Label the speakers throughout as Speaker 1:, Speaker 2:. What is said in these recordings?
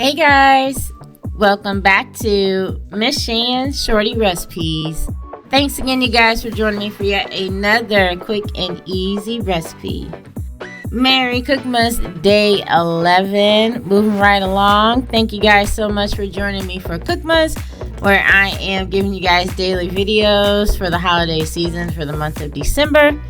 Speaker 1: Hey guys, welcome back to Miss Shan's Shorty Recipes. Thanks again you guys for joining me for yet another quick and easy recipe. Merry COOKMAS Day 11. Moving right along. Thank you guys so much for joining me for COOKMAS, where I am giving you guys daily videos for the holiday season for the month of December.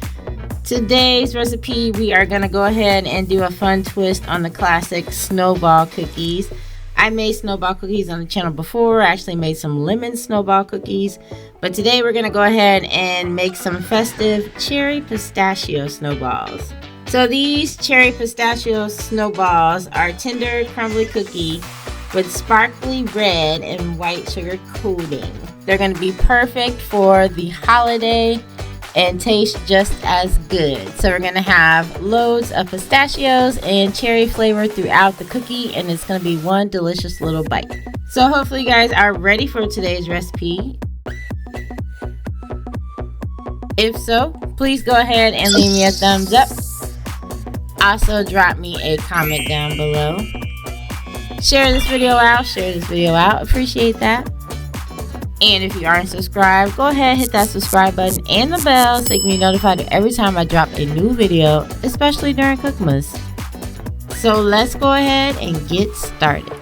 Speaker 1: Today's recipe, we are going to go ahead and do a fun twist on the classic snowball cookies. I made snowball cookies on the channel before. I actually made some lemon snowball cookies. But today we're going to go ahead and make some festive cherry pistachio snowballs. So these cherry pistachio snowballs are tender, crumbly cookie with sparkly red and white sugar coating. They're going to be perfect for the holiday and taste just as good. So we're going to have loads of pistachios and cherry flavor throughout the cookie, and it's going to be one delicious little bite. So hopefully you guys are ready for today's recipe. If so, please go ahead and leave me a thumbs up. Also drop me a comment down below. Share this video out. Appreciate that. And if you aren't subscribed, go ahead and hit that subscribe button and the bell so you can be notified every time I drop a new video, especially during COOKMAS. So let's go ahead and get started.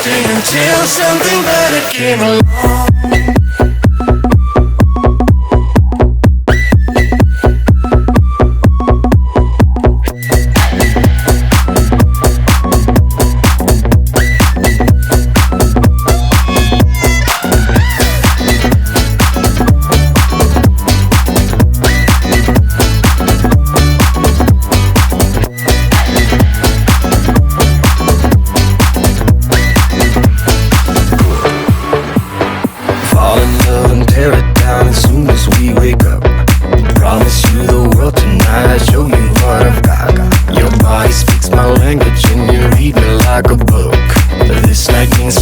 Speaker 2: Until something better came along.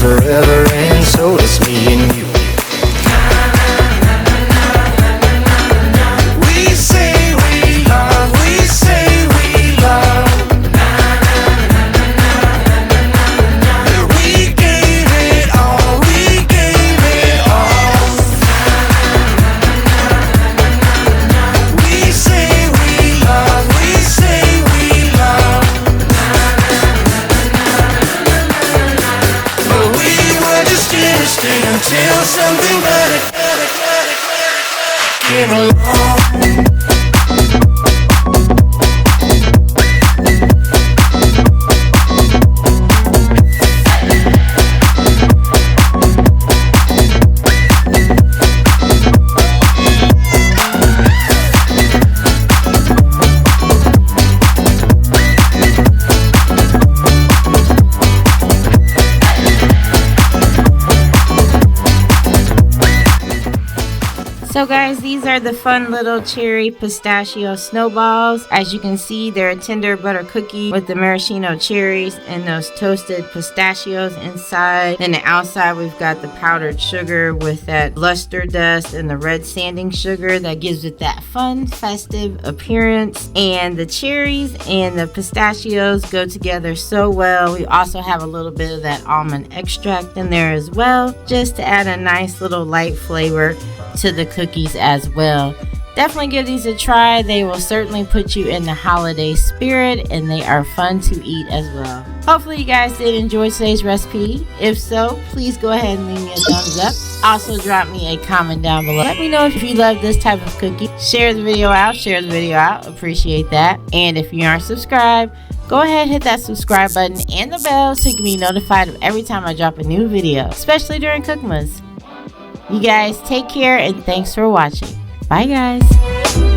Speaker 2: Forever, and so does me and you. We say we love, we say we love. We gave it all, we gave it all. We say we love, we say we love. Until something better came along.
Speaker 1: So guys, these are the fun little cherry pistachio snowballs. As you can see, they're a tender butter cookie with the maraschino cherries and those toasted pistachios inside. Then the outside, we've got the powdered sugar with that luster dust and the red sanding sugar that gives it that fun, festive appearance. And the cherries and the pistachios go together so well. We also have a little bit of that almond extract in there as well, just to add a nice little light flavor to the cookies as well. Definitely give these a try. They will certainly put you in the holiday spirit, and they are fun to eat as well. Hopefully you guys did enjoy today's recipe. If so, please go ahead and leave me a thumbs up. Also drop me a comment down below. Let me know if you love this type of cookie. Share the video out. Appreciate that. And if you aren't subscribed, go ahead and hit that subscribe button and the bell so you can be notified of every time I drop a new video, especially during COOKMAS. You guys take care and thanks for watching. Bye guys.